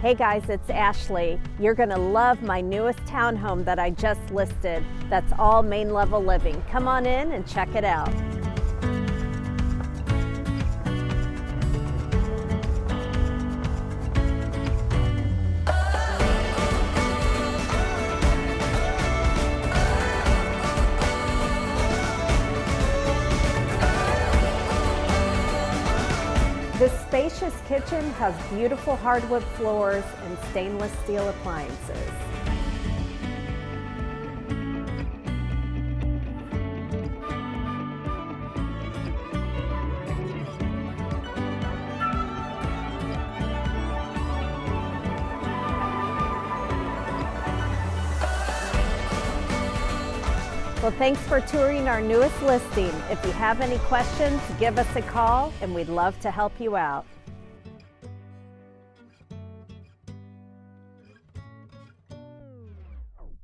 Hey guys, it's Ashley. You're gonna love my newest townhome that I just listed. That's all main level living. Come on in and check it out. This spacious kitchen has beautiful hardwood floors and stainless steel appliances. Well, thanks for touring our newest listing. If you have any questions, give us a call and we'd love to help you out.